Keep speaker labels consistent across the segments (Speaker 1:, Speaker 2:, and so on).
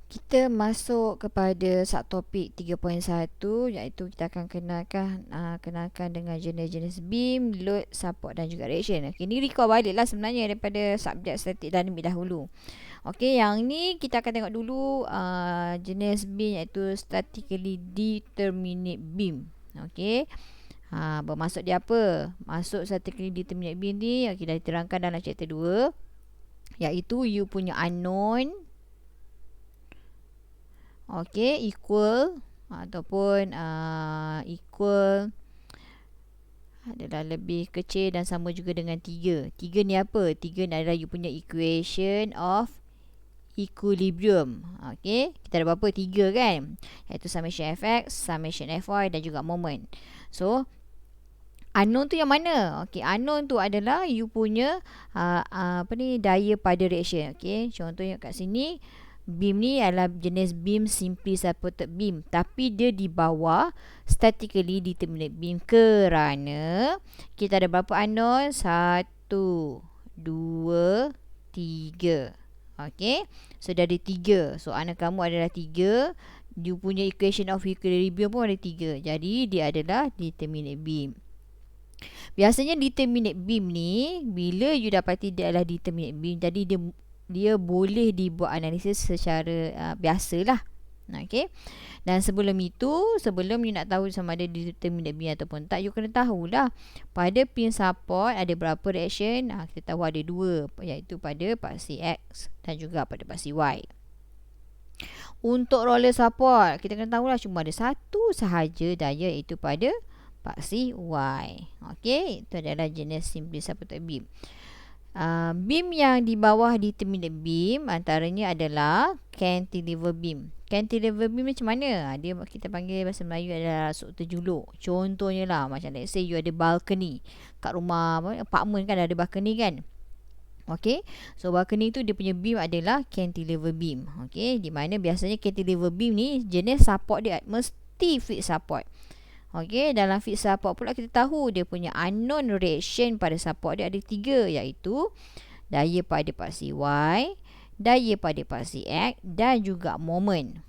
Speaker 1: Kita masuk kepada subtopik 3.1, iaitu kita akan kenalkan dengan jenis-jenis beam, load, support dan juga reaction. Okey, ni recall balik lah sebenarnya daripada subjek static dynamic dahulu. Okey, yang ni kita akan tengok dulu jenis beam iaitu statically determinate beam. Okey. Bermaksud dia apa? Masuk statically determinate beam ni kita dah diterangkan dalam chapter 2, iaitu you punya unknown equal ataupun equal adalah lebih kecil dan sama juga dengan 3. 3 ni apa? 3 ni adalah you punya equation of equilibrium. Okey, kita ada berapa? 3 kan? Iaitu summation fx, summation fy dan juga moment. So, unknown tu yang mana? Okey, unknown tu adalah you punya daya pada reaction. Okey, contohnya kat sini beam ni adalah jenis beam simply supported beam, tapi dia di bawah statically determinate beam kerana kita ada berapa unknown? 1, 2, 3. Okey, so dari 3. So anak kamu adalah 3. You punya equation of equilibrium pun ada 3. Jadi dia adalah determinate beam. Biasanya determinate beam ni, bila you dapati dia adalah determinate beam, jadi dia boleh dibuat analisis secara biasalah. Okey. Dan sebelum you nak tahu sama ada determinate beam ataupun tak, you kena tahulah pada pin support ada berapa reaction. Kita tahu ada 2, iaitu pada paksi X dan juga pada paksi Y. Untuk roller support, kita kena tahulah cuma ada satu sahaja daya, iaitu pada paksi Y. Okey, itu adalah jenis simply supported beam. Beam yang di bawah determinate beam antaranya adalah cantilever beam. Cantilever beam macam mana? Dia kita panggil bahasa Melayu adalah suk terjuluk. Contohnya lah, macam let's say you ada balcony kat rumah apartment kan, ada balcony kan. Okey, so balcony tu dia punya beam adalah cantilever beam. Okey, di mana biasanya cantilever beam ni jenis support dia mesti fixed support. Okey, dalam fixed support pula kita tahu dia punya unknown reaction pada support dia ada 3, iaitu daya pada paksi Y, daya pada paksi X dan juga moment.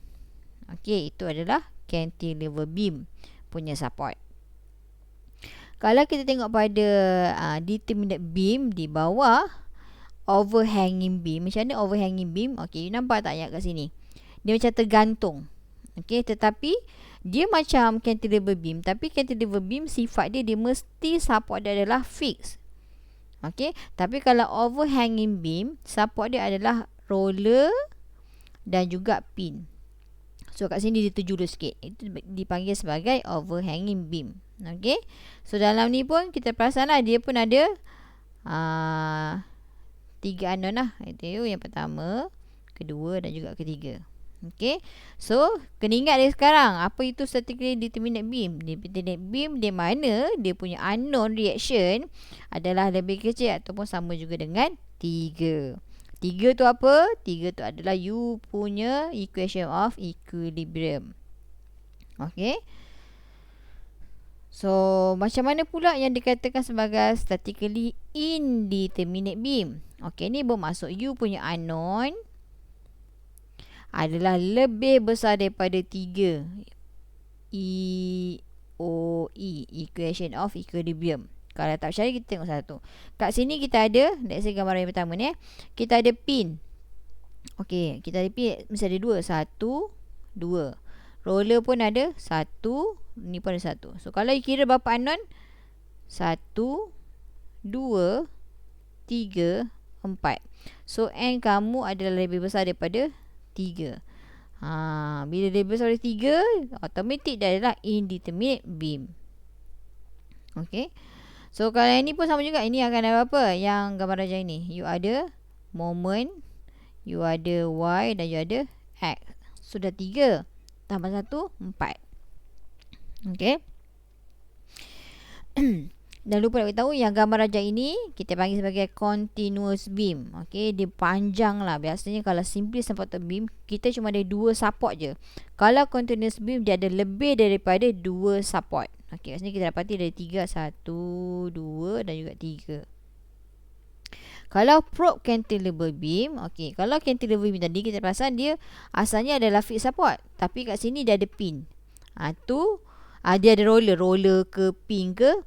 Speaker 1: Okey, itu adalah cantilever beam punya support. Kalau kita tengok pada determinate beam di bawah overhanging beam, macam mana overhanging beam? Okey, you nampak tak ayat kat sini? Dia macam tergantung. Okey, tetapi dia macam cantilever beam, tapi cantilever beam sifat dia mesti support dia adalah fix. Okey, tapi kalau overhanging beam, support dia adalah roller dan juga pin. So kat sini dia terjulur sikit, itu dipanggil sebagai overhanging beam. Okey, so dalam ni pun kita perasan lah, dia pun ada 3 unknown lah. Itu yang pertama, kedua dan juga ketiga. Okey, so kena ingat dia sekarang apa itu statically determinate beam. Determinate beam di mana dia punya unknown reaction adalah lebih kecil ataupun sama juga dengan 3. 3 tu apa? 3 tu adalah you punya equation of equilibrium. Okey, so macam mana pula yang dikatakan sebagai statically indeterminate beam? Okey, ni bermaksud you punya unknown adalah lebih besar daripada 3. EOE, equation of equilibrium. Kalau tak percaya, kita tengok satu. Kat sini kita ada, let's say gambar yang pertama ni, kita ada pin. Okey, kita ada pin, mesti ada 2. 1, 2. Roller pun ada 1, ni pun ada 1. So kalau you kira berapa unknown? 1, 2, 3, 4. So N kamu adalah lebih besar daripada 3. Bila dia besar dari 3, automatik dia adalah indeterminate beam. Okey, so kalau yang ni pun sama juga. Ini akan ada apa? Yang gambar raja ini, you ada moment, you ada Y dan you ada X. Sudah 3 tambah 1, 4. Okey. Dan lupa nak beritahu, yang gambar raja ini kita panggil sebagai continuous beam. Okey, dia panjang lah. Biasanya kalau simply supported beam, kita cuma ada 2 support je. Kalau continuous beam, dia ada lebih daripada 2 support. Okey, kat sini kita dapati ada 3, 1, 2 dan juga 3. Kalau probe cantilever beam, okey, kalau cantilever beam tadi kita perasan dia asalnya adalah fixed support, tapi kat sini dia ada pin. Dia ada roller ke pin ke,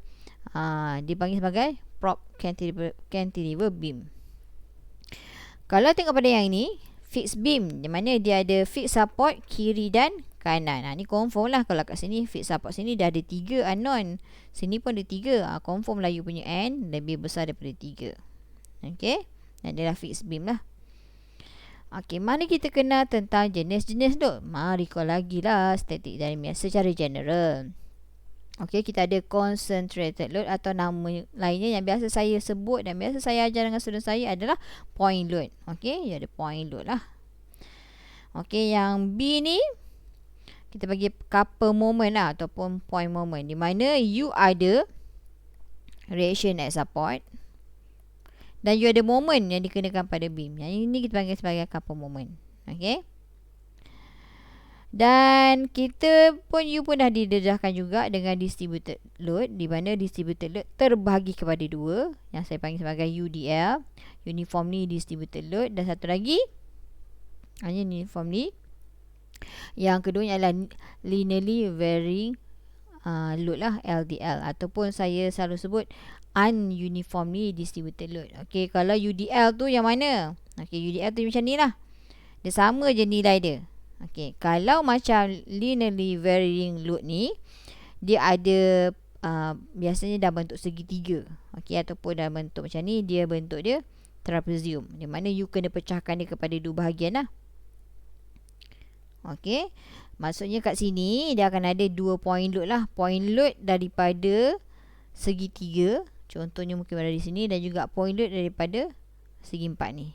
Speaker 1: dipanggil sebagai probe cantilever beam. Kalau tengok pada yang ini, fixed beam, di mana dia ada fixed support kiri dan kanan. Ni confirm lah kalau kat sini fixed support sini dah ada 3 unknown. Sini pun ada 3. Confirm lah you punya N lebih besar daripada 3. Okey, adalah fixed beam lah. Okey, mari kita kenal tentang jenis-jenis load. Mari kau lagi lah static dynamics secara general. Okey, kita ada concentrated load atau nama lainnya yang biasa saya sebut dan biasa saya ajar dengan student saya adalah point load. Okey, dia ada point load lah. Okey, yang B ni kita bagi couple moment lah ataupun point moment, di mana you ada reaction at support dan you ada moment yang dikenakan pada beam. Yang ini kita panggil sebagai couple moment. Okey. Dan you pun dah didedahkan juga dengan distributed load, di mana distributed load terbahagi kepada 2 yang saya panggil sebagai UDL, uniformly distributed load, dan satu lagi hanya uniformly. Yang keduanya adalah linearly varying load lah, LDL, ataupun saya selalu sebut ununiformly distributed load. Okey, kalau UDL tu yang mana? Okey, UDL tu macam ni lah, dia sama je nilai dia. Okey, kalau macam linearly varying load ni, dia ada biasanya dah bentuk segitiga. Okey, ataupun dah bentuk macam ni, dia bentuk dia trapezium, di mana you kena pecahkan dia kepada 2 bahagian lah. Okey, maksudnya kat sini dia akan ada 2 point load lah. Point load daripada segitiga, contohnya mungkin ada di sini, dan juga point load daripada segi 4 ni.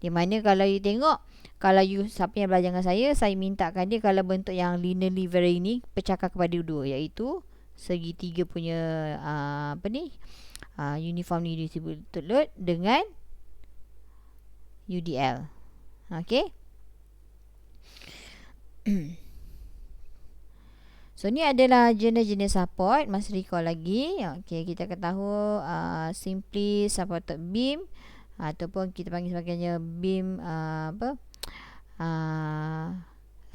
Speaker 1: Di mana kalau you tengok, kalau you siapa yang belajar dengan saya mintakan dia kalau bentuk yang linearly varying ni pecahkan kepada 2, iaitu segitiga punya uniformly distributed load dengan UDL. Okey. So ni adalah jenis-jenis support. Masih recall lagi. Okey, kita akan tahu simply supported beam, ataupun kita panggil sebagainya beam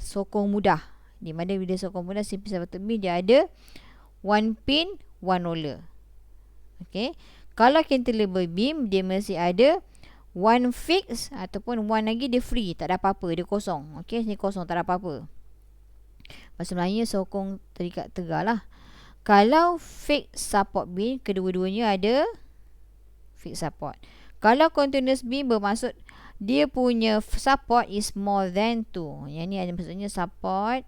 Speaker 1: sokong mudah. Di mana bila sokong mudah, simply supported beam, dia ada 1 pin 1 roller. Okey, kalau cantilever beam dia mesti ada 1 fix ataupun 1 lagi dia free, tak ada apa-apa, dia kosong. Okey, sini kosong, tak ada apa-apa. Bahasa Melayunya sokong terikat tegar lah. Kalau fixed support beam, kedua-duanya ada fixed support. Kalau continuous beam bermaksud dia punya support is more than 2. Yang ni ada maksudnya support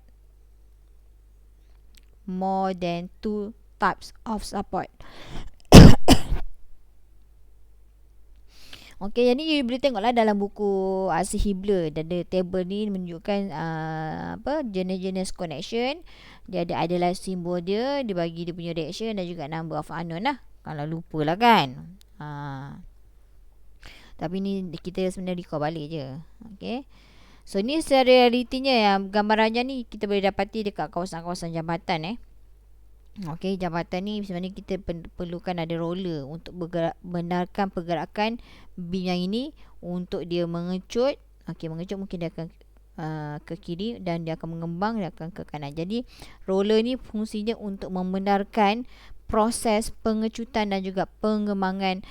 Speaker 1: more than 2 types of support. Okey, jadi you boleh tengoklah dalam buku Arsi Hibler, dan ada table ni menunjukkan jenis-jenis connection. Dia ada idealized symbol dia bagi dia punya reaction dan juga number of unknown lah. Kalau lupa lah kan. Tapi ni kita sebenarnya recall balik je. Okey. So ni secara realitinya yang gambarannya ni kita boleh dapati dekat kawasan-kawasan jambatan. Okey, jambatan ni sebenarnya kita perlukan ada roller untuk benarkan pergerakan beam yang ini untuk dia mengecut. Okey, mengecut mungkin dia akan ke kiri dan dia akan mengembang, dia akan ke kanan. Jadi roller ni fungsinya untuk membenarkan proses pengecutan dan juga pengembangan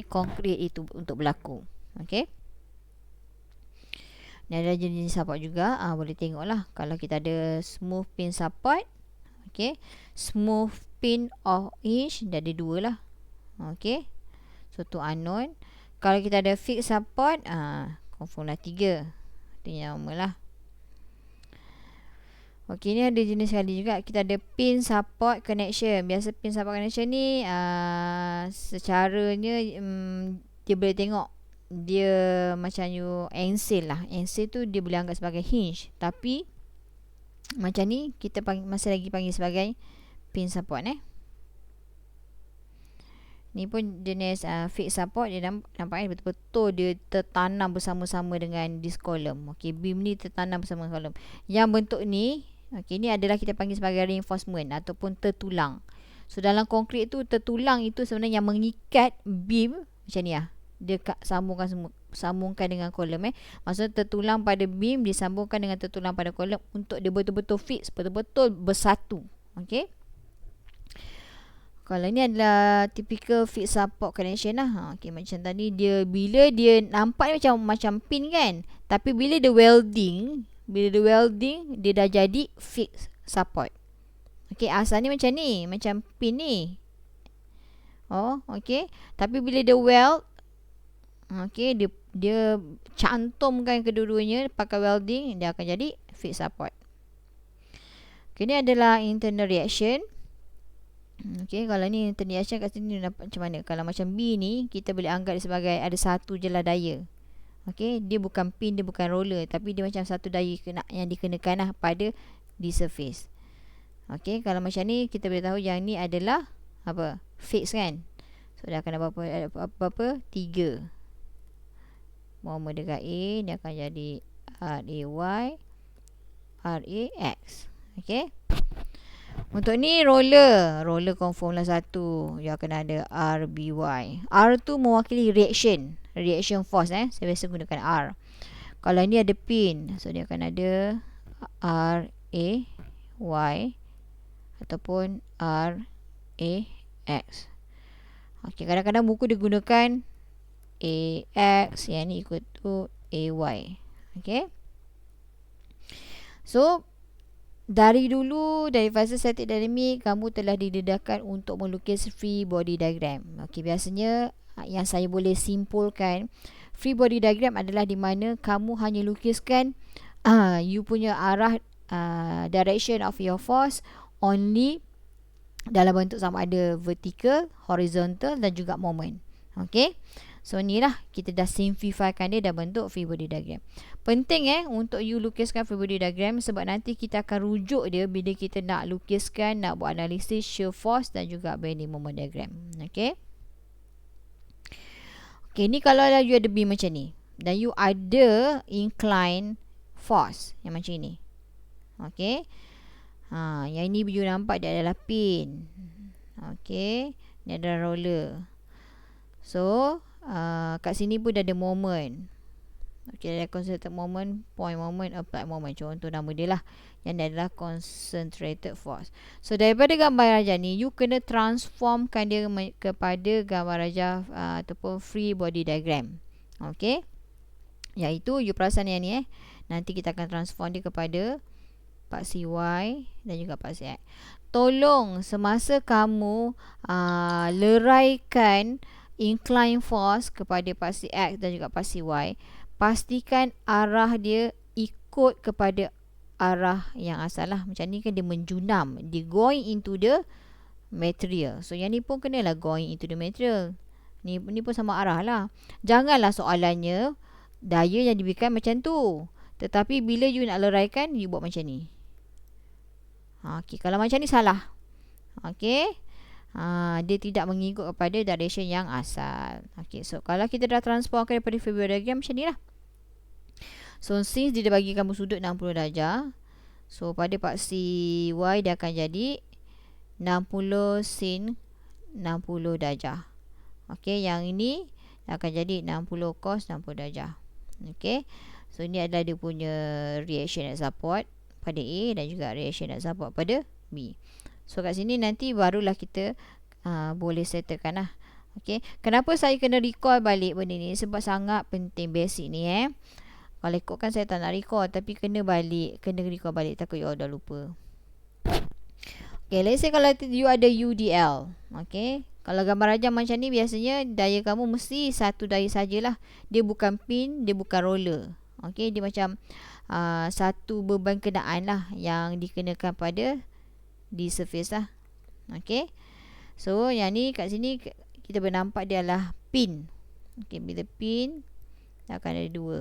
Speaker 1: konkrit itu untuk berlaku. Okey. Ni ada jenis support juga. Boleh tengoklah kalau kita ada smooth pin support. Okey, smooth pin of inch dah ada 2 lah. Okey, so tu unknown. Kalau kita ada fixed support, confirm lah 3. Itu yang normal lah. Okey, ni ada jenis kali juga. Kita ada pin support connection. Biasa pin support connection ni secaranya dia boleh tengok dia macam you encil lah. Encil tu dia boleh anggap sebagai hinge, tapi macam ni kita masih lagi panggil sebagai pin support. Ni pun jenis fixed support. Dia nampaknya betul-betul dia tertanam bersama-sama dengan disc column. Okey, beam ni tertanam bersama column. Yang bentuk ni, okey, ni adalah kita panggil sebagai reinforcement ataupun tertulang. So dalam konkrit tu, tertulang itu sebenarnya yang mengikat beam Macam ni lah. Dia sambungkan dengan kolom Maksudnya tertulang pada beam disambungkan dengan tertulang pada kolom untuk dia betul-betul fix, betul-betul bersatu. Okay. Kalau ni adalah typical fixed support connection lah. Okay, macam tadi bila dia nampak macam pin kan. Tapi bila dia welding, dia dah jadi fixed support. Okay, asalnya macam ni, macam pin ni. Okay. Tapi bila dia weld, okay, dia cantumkan kedua-duanya pakai welding, dia akan jadi fixed support. Okay, ni adalah internal reaction. Okay, kalau ni internal reaction kat sini dapat macam mana? Kalau macam B ni, kita boleh anggap dia sebagai ada satu je lah daya. Okay, dia bukan pin, dia bukan roller, tapi dia macam satu daya yang dikenakan lah pada di surface. Okay, kalau macam ni kita boleh tahu yang ni adalah apa? Fix kan? So dia akan ada berapa? 3 moment dekat A, dia akan jadi RAY, RAX. Okay. Untuk ni roller confirm lah satu. Dia akan ada RBY. R tu mewakili reaction force. Saya biasa gunakan R. Kalau ni ada pin, so dia akan ada RAY ataupun RAX. Okay, kadang-kadang buku dia gunakan AX, yang ni ikut tu AY. Okay. So dari fasa static dynamic, kamu telah didedahkan untuk melukis free body diagram. Okay, biasanya yang saya boleh simpulkan, free body diagram adalah di mana kamu hanya lukiskan you punya arah, direction of your force only dalam bentuk sama ada vertical, horizontal dan juga moment. Okay. So ni lah, kita dah simplifykan dia dalam bentuk free body diagram. Penting untuk you lukiskan free body diagram, sebab nanti kita akan rujuk dia bila kita nak lukiskan, nak buat analisis shear force dan juga bending moment diagram. Okay. Okay, ni kalau you ada beam macam ni dan you ada incline force yang macam ni. Okay. Yang ini you nampak dia adalah pin. Okay. Ni adalah roller. So kat sini pun dah ada moment. Okay, ada concentrated moment, point moment, applied moment. Contoh nama dia lah. Yang dia adalah concentrated force. So daripada gambar rajah ni, you kena transformkan dia kepada gambar rajah ataupun free body diagram. Okay. Iaitu you perasan yang ni nanti kita akan transform dia kepada paksi Y dan juga paksi X. Tolong semasa kamu leraikan incline force kepada paksi X dan juga paksi Y, pastikan arah dia ikut kepada arah yang asal lah. Macam ni kan dia menjunam, dia going into the material. So yang ni pun kenalah going into the material. Ni pun sama arah lah. Janganlah soalannya daya yang diberikan macam tu, tetapi bila you nak leraikan, you buat macam ni. Okay, kalau macam ni salah. Okay. Dia tidak mengikut kepada direction yang asal. Okay, so kalau kita dah transformkan daripada free body diagram macam ni lah. So since dia bagi kamu sudut 60 darjah, so pada paksi Y dia akan jadi 60 sin 60 darjah. Okay, yang ini akan jadi 60 cos 60 darjah. Okay, so ini adalah dia punya reaction and support pada A dan juga reaction and support pada B. So kat sini nanti barulah kita boleh settlekan lah. Okay. Kenapa saya kena recall balik benda ni? Sebab sangat penting basic ni Kalau ikutkan saya tak nak recall, tapi kena recall balik, takut you dah lupa. Okay, let's say kalau you ada UDL. Okay. Kalau gambar rajah macam ni, biasanya daya kamu mesti satu daya sajalah. Dia bukan pin, dia bukan roller. Okay, dia macam satu beban kenaan lah yang dikenakan pada di surface lah. Okay. So yang ni kat sini kita boleh nampak dia adalah pin. Okay, bila pin akan ada dua.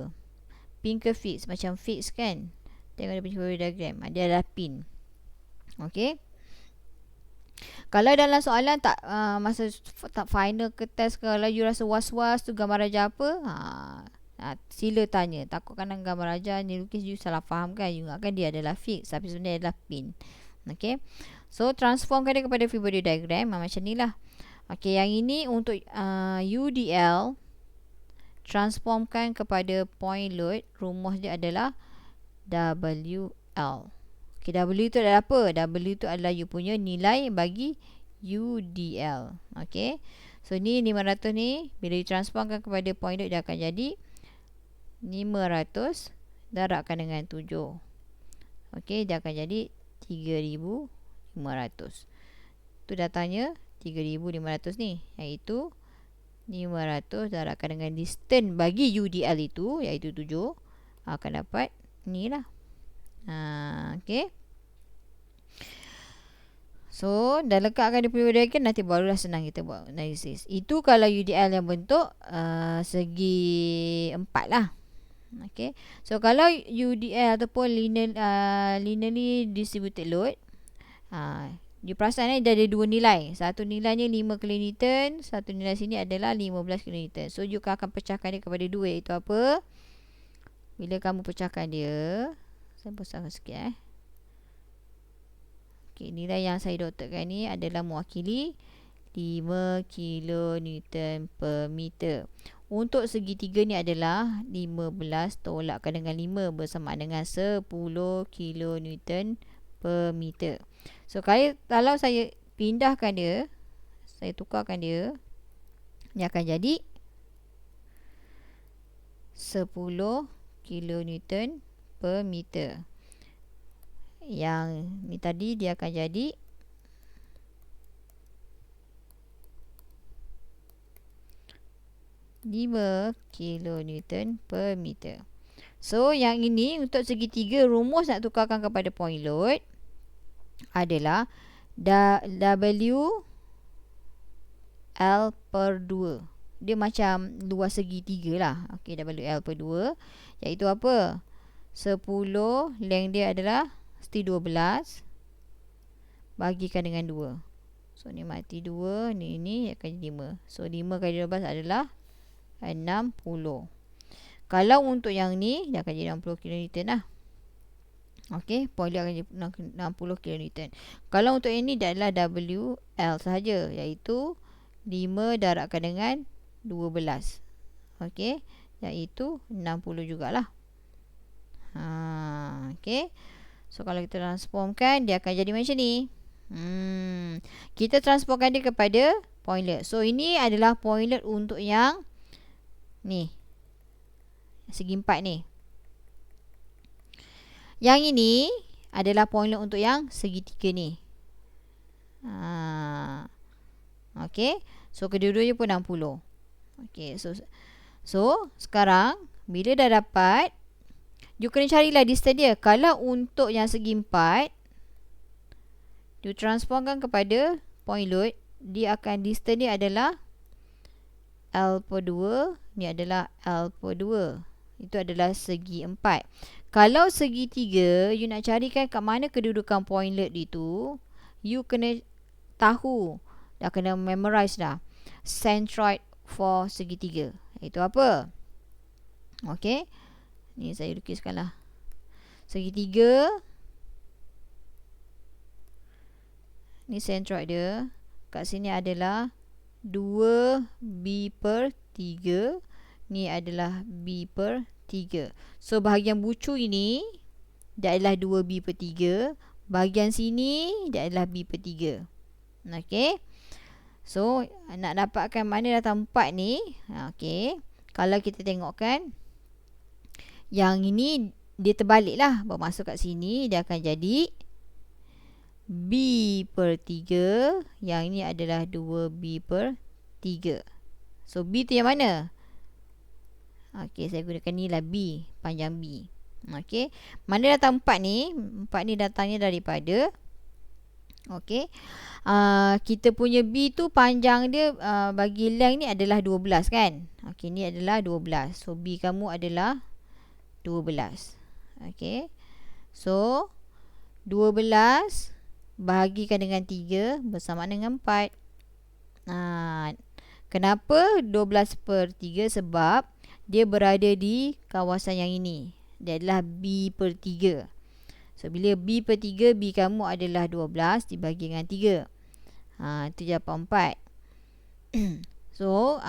Speaker 1: Pin ke fix? Macam fix kan. Tengok dia punya diagram. Dia adalah pin. Okay. Kalau dalam soalan tak masa tak final ke test, kalau you rasa was-was tu gambar rajah apa, sila tanya. Takut kadang gambar rajah ni lukis you salah faham kan. You ingatkan dia adalah fix, tapi sebenarnya adalah pin. Okay. So transformkan dia kepada free body diagram macam ni lah. Okey, yang ini untuk UDL transformkan kepada point load, rumus dia adalah WL. Okay, W itu adalah apa? W itu adalah you punya nilai bagi UDL. Okay. So, ni 500 ni, bila ditransformkan kepada point load, dia akan jadi 500 darabkan dengan 7. Okay, dia akan jadi 3,500. Tu datanya 3,500 ni. Iaitu 500 darabkan dengan distance bagi UDL itu, iaitu 7, akan dapat ni lah. Okay. So, dah lekatkan dia punya diagram, nanti barulah senang kita buat analisis. Itu kalau UDL yang bentuk segi 4 lah. Okay. So, kalau UDL ataupun linearly distributed load, you perasan dia ada dua nilai. Satu nilainya 5 kN, satu nilai sini adalah 15 kN. So, you akan pecahkan dia kepada 2, iaitu apa? Bila kamu pecahkan dia, saya besarkan sikit okay, nilai yang saya dotterkan ni adalah mewakili 5 kN per meter. Untuk segitiga ni adalah 15 tolakkan dengan 5 bersama dengan 10 kN per meter. So, kalau saya pindahkan dia, saya tukarkan dia, dia akan jadi 10 kN per meter. Yang ni tadi dia akan jadi 5 kN per meter. So, yang ini untuk segitiga, rumus nak tukarkan kepada point load adalah WL per 2. Dia macam luas segitiga lah. Okay, WL per 2. Iaitu apa? 10, length dia adalah 12. Bagikan dengan 2. So, ni mati 2. Ni akan jadi 5. So, 5 kali 12 adalah 60. Kalau untuk yang ni, dia akan jadi 60 kN lah. Okey, point load akan jadi 60 kN. Kalau untuk yang ni, dia adalah WL sahaja, iaitu 5 darabkan dengan 12. Okey, iaitu 60 jugalah. Okey. So, kalau kita transformkan, dia akan jadi macam ni. Kita transformkan dia kepada point load. So, ini adalah point load untuk yang ni, segi 4 ni. Yang ini adalah point load untuk yang segitiga ni. Okey. So, kedua-duanya pun 60. Okey. So, sekarang bila dah dapat, you kena carilah distance dia. Kalau untuk yang segi 4, you transformkan kepada point load, dia akan distance dia adalah L per 2. Ni adalah L per 2. Itu adalah segi 4. Kalau segi 3, you nak carikan kat mana kedudukan point load itu, you kena tahu, dah kena memorize dah, centroid for segi 3. Itu apa? Okey. Ni saya lukiskan lah. Segi 3. Ni centroid dia. Kat sini adalah 2B per 3. Ni adalah B per 3. So, bahagian bucu ini, dia adalah 2B per 3. Bahagian sini, dia adalah B per 3. Okey. So, nak dapatkan mana datang 4 ni. Okey. Kalau kita tengokkan, yang ini dia terbalik lah. Bermasuk kat sini, dia akan jadi B per 3. Yang ini adalah 2B per 3. So, B tu yang mana? Okey, saya gunakan ni lah B. Panjang B. Okey. Mana datang 4 ni? 4 ni datangnya daripada, okey, kita punya B tu panjang dia bagi length ni adalah 12 kan? Okey, ni adalah 12. So, B kamu adalah 12. Okey. So, 12 bahagikan dengan 3 bersama dengan 4. Kenapa 12 per 3? Sebab dia berada di kawasan yang ini. Dia adalah B per 3. So, bila B per 3, B kamu adalah 12 dibagi dengan 3. Itu jawapan 4. So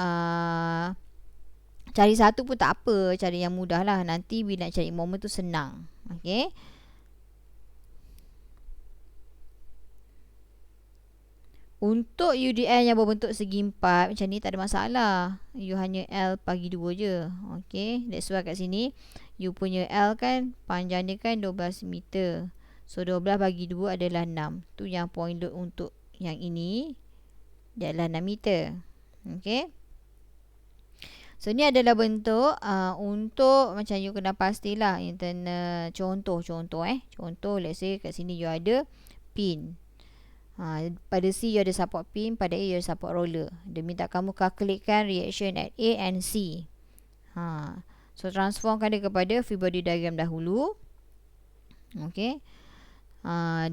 Speaker 1: cari satu pun tak apa, cari yang mudah lah. Nanti bila nak cari moment tu senang. Okay. Untuk UDL yang berbentuk segi empat macam ni tak ada masalah. You hanya L bagi 2 je. Okay. That's why kat sini you punya L kan panjang dia kan 12 meter. So 12 bagi 2 adalah 6. Tu yang point load untuk yang ini. Dia adalah 6 meter. Okay. So ni adalah bentuk untuk macam you kena pastilah internal contoh. Contoh let's say kat sini you ada pin. Pada C you ada support pin, pada A you ada support roller. Dia minta kamu calculatekan reaction at A and C. So transformkan dia kepada free body diagram dahulu. Okay.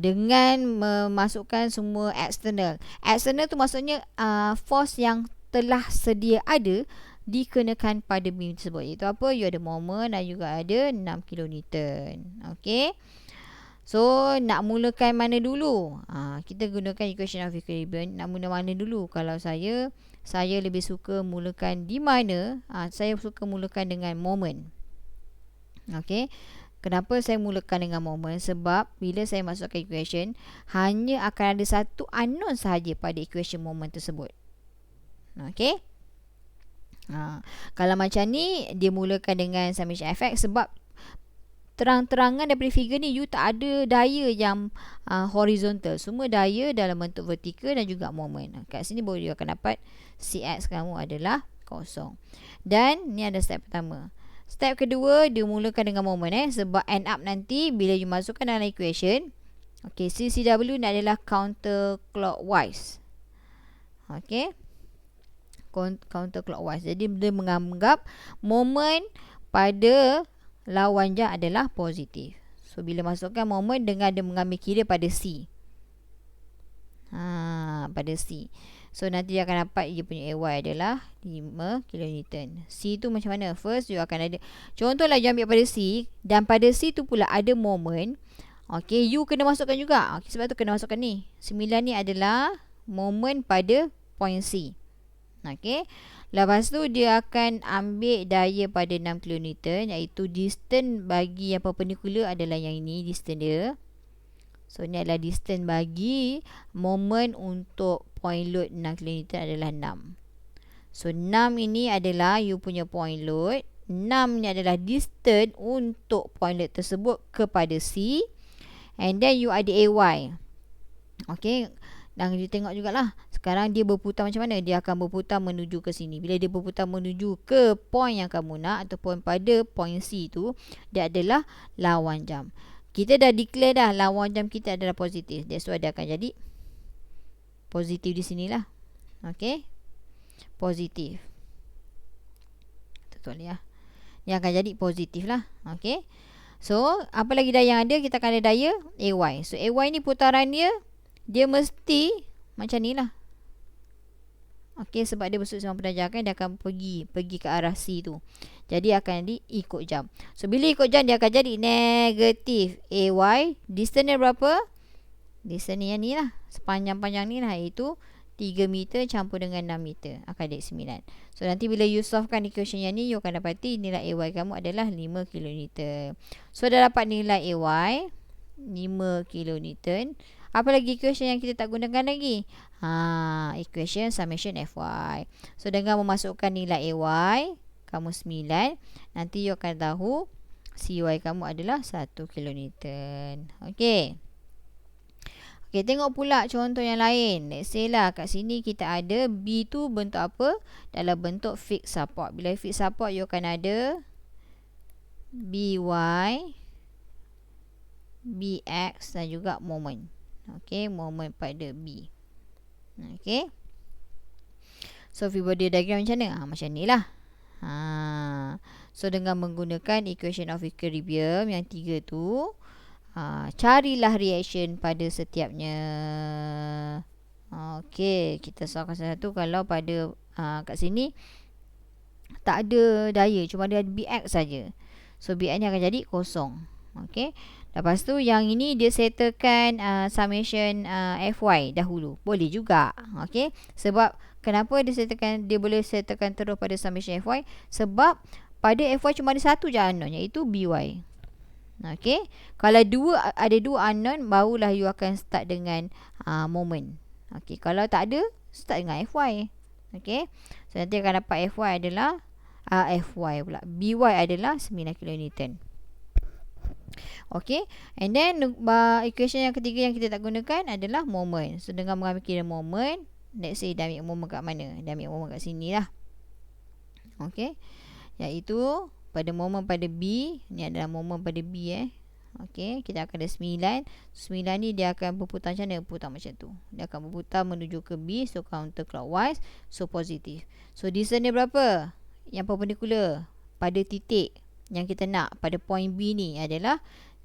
Speaker 1: Dengan memasukkan semua external. External tu maksudnya force yang telah sedia ada dikenakan pada beam tersebut. Iaitu apa? You ada moment dan juga ada 6 kilonewton. Okay. So, nak mulakan mana dulu? Kita gunakan equation of equilibrium. Nak mula mana dulu? Kalau saya lebih suka mulakan di mana? Saya suka mulakan dengan moment. Okay. Kenapa saya mulakan dengan moment? Sebab bila saya masukkan equation, hanya akan ada satu unknown sahaja pada equation moment tersebut. Okay. Kalau macam ni, dia mulakan dengan summation effect sebab terang-terangan daripada figure ni you tak ada daya yang horizontal. Semua daya dalam bentuk vertikal dan juga moment. Kat sini baru you akan dapat CX kamu adalah kosong. Dan ni ada step pertama. Step kedua dia mulakan dengan moment sebab end up nanti bila you masukkan dalam equation, okay, CCW ni adalah counterclockwise. Okay, counterclockwise. Jadi dia menganggap moment pada lawan jam adalah positif. So bila masukkan moment dengan dia mengambil kira pada C. Pada C. So nanti dia akan dapat dia punya AY adalah 5 kilonewton. C tu macam mana? First you akan ada, contohlah you ambil pada C dan pada C tu pula ada moment. Okay, you kena masukkan juga. Okay, sebab tu kena masukkan ni. 9 ni adalah moment pada point C. Okay. Lepas tu dia akan ambil daya pada 6 kilonewton, iaitu distance bagi yang perpendicular adalah yang ini, distance dia. So ni adalah distance bagi moment untuk point load 6 kilonewton adalah 6. So 6 ini adalah you punya point load. 6 ni adalah distance untuk point load tersebut kepada C. And then you ada AY. Okay. Dan you tengok jugalah sekarang dia berputar macam mana. Dia akan berputar menuju ke sini. Bila dia berputar menuju ke point yang kamu nak ataupun pada point C tu, dia adalah lawan jam. Kita dah declare dah lawan jam kita adalah positif. That's why dia akan jadi positif di sinilah. Okay, positif. Betul ya. Yang akan jadi positif lah. Okay. So apa lagi daya yang ada? Kita akan ada daya AY. So AY ni putaran dia mesti macam ni lah. Okay, sebab dia bersudut sama pendajakan, dia akan pergi ke arah C tu. Jadi akan ikut jam. So bila ikut jam dia akan jadi negatif AY. Distance dia berapa? Distance yang ni lah, sepanjang-panjang ni lah, iaitu 3 meter campur dengan 6 meter akan jadi 9. So nanti bila you solvekan equation yang ni, you akan dapati nilai AY kamu adalah 5 kilonewton. So dah dapat nilai AY 5 kilonewton. Apa lagi equation yang kita tak gunakan lagi? Equation summation Fy. So dengan memasukkan nilai AY kamu 9, nanti you akan tahu CY kamu adalah 1 kilonewton. Okay. Okay, tengok pula contoh yang lain. Let's say lah kat sini kita ada B tu bentuk apa? Dalam bentuk fixed support. Bila fixed support you akan ada BY, BX dan juga moment. Okay, moment pada B. Okay. So free body diagram macam mana? Macam ni lah. So dengan menggunakan equation of equilibrium yang 3 tu, carilah reaction pada setiapnya. Okay, kita solve satu. Kalau pada kat sini tak ada daya, cuma ada BX saja. So BX ni akan jadi kosong. Okey. Lepas tu yang ini dia settlekan summation FY dahulu. Boleh juga. Okey. Sebab kenapa dia boleh settlekan terus pada summation FY? Sebab pada FY cuma ada satu je unknown, iaitu BY. Okey. Kalau ada dua unknown, barulah you akan start dengan moment. Okey. Kalau tak ada, start dengan FY. Okey. So nanti akan dapat FY adalah FY pula. BY adalah 9 kN. Okey. And then equation yang ketiga yang kita tak gunakan adalah moment. So dengan mengambil kira moment, let's say dah ambil moment kat mana? Dah ambil moment kat sini lah. Okey. Iaitu pada moment pada B, ni adalah moment pada B Okey, kita akan ada 9. 9 ni dia akan berputar macam mana? Berputar macam tu. Dia akan berputar menuju ke B, so counterclockwise, so positif. So distance dia berapa? Yang perpendicular pada titik yang kita nak pada point B ni adalah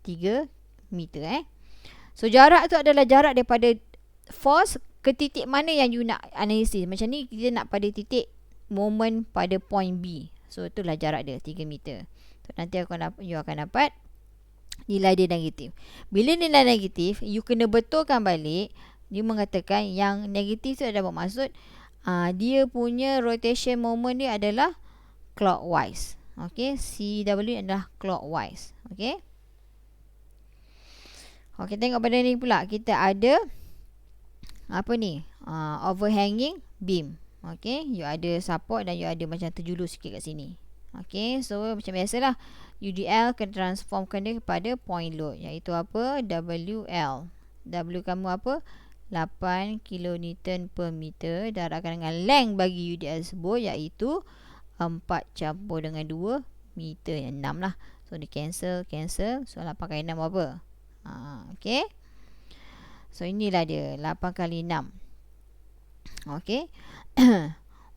Speaker 1: 3 meter So jarak tu adalah jarak daripada force ke titik mana yang you nak analisis. Macam ni kita nak pada titik moment pada point B. So itulah jarak dia 3 meter. So, nanti you akan dapat nilai dia negatif. Bila nilai negatif, you kena betulkan balik. Dia mengatakan yang negatif tu ada bermaksud dia punya rotation moment dia adalah clockwise. Okey, CW adalah clockwise. Okey. Okey, tengok pada ni pula. Kita ada apa ni? Overhanging beam. Okey, you ada support dan you ada macam terjulur sikit kat sini. Okey, so macam biasalah UDL akan transformkan dia kepada point load, iaitu apa? WL. W kamu apa? 8 kN per meter darabkan dengan length bagi UDL tersebut, iaitu 4 campur dengan 2 meter, yang 6 lah. So dia cancel. So 8 kali 6 berapa? Okey. So inilah dia 8 kali 6. Okey.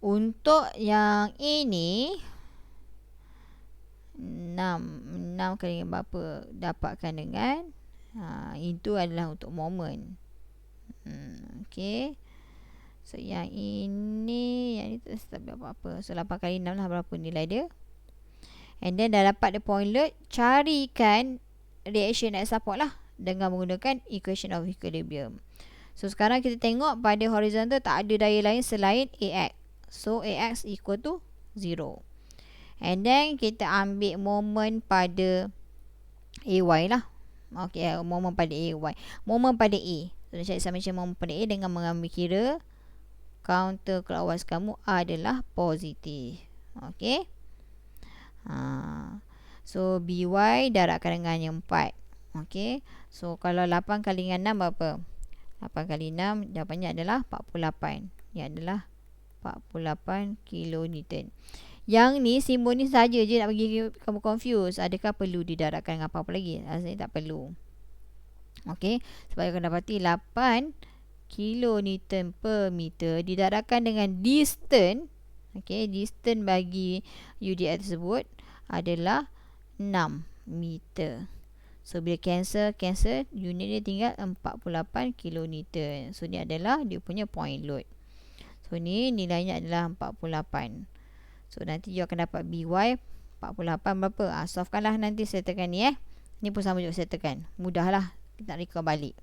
Speaker 1: Untuk yang ini 6 kali berapa dapatkan dengan itu adalah untuk moment. Okey. So yang ini tak ada apa-apa. So 8 kali 6 lah berapa nilai dia. And then dah dapat the point load, carikan reaction at support lah dengan menggunakan equation of equilibrium. So sekarang kita tengok pada horizontal tak ada daya lain selain AX. So AX equal to 0. And then kita ambil moment pada AY lah. Okay, moment pada AY. Moment pada A. So cari summation moment pada A dengan mengambil kira counter clockwise kamu adalah positif. Okay. So BY darabkan dengan yang 4. Okay. So kalau 8 kali dengan 6 berapa? 8 kali 6 jawapannya adalah 48. Ia adalah 48 kN. Yang ni simbol ni saja je nak bagi kamu confuse. Adakah perlu didarabkan dengan apa-apa lagi? Rasanya tak perlu. Okey, sebab akan dapati 8 kN per meter didarabkan dengan distance. Okey, distance bagi UDL tersebut adalah 6 meter. So bila cancel, unit dia tinggal 48 kN. So ni adalah dia punya point load. So ni nilainya adalah 48. So nanti you akan dapat BY 48 berapa? Solvekanlah nanti, settlekan ni Ni pun sama juga settlekan. Mudahlah kita nak recall balik.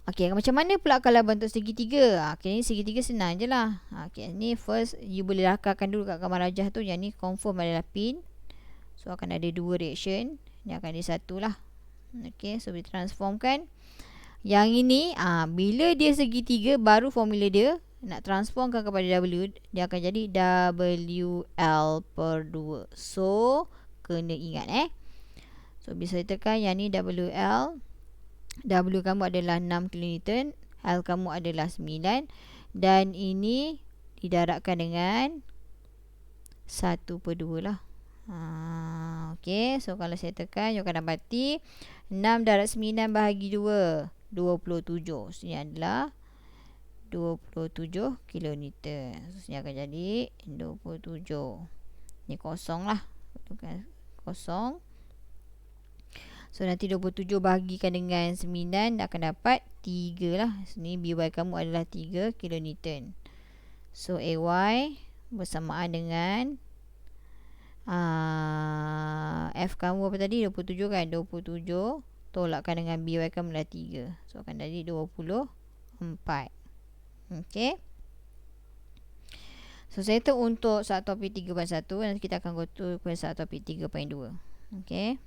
Speaker 1: Okey, macam mana pula kalau bentuk segitiga? Okey, ni segitiga senang je lah. Okey, ni first you boleh rakalkan dulu kat gambar rajah tu. Yang ni confirm adalah pin. So akan ada dua reaction. Ni akan ada satu lah. Okey, so boleh transformkan. Yang ini bila dia segitiga, baru formula dia nak transformkan kepada W, dia akan jadi WL per 2. So kena ingat So bisa tekan yang ni WL. W kamu adalah 6 kN, L kamu adalah 9, dan ini didarabkan dengan 1 per 2 lah. Okey, so kalau saya tekan, you akan dapati 6 darab 9 bahagi 2, 27. So ini adalah 27 kN. So sini akan jadi 27. Ni kosong lah. Kosong. So nanti 27 bahagikan dengan 9 akan dapat 3 lah. Sini BY kamu adalah 3 kN. So AY bersamaan dengan F kamu apa tadi? 27 kan? 27 tolakkan dengan BY kamu adalah 3. So akan jadi 24. Okay. So saya tu untuk satu topik 3.1. Nanti kita akan go to question satu topik 3.2. Okay.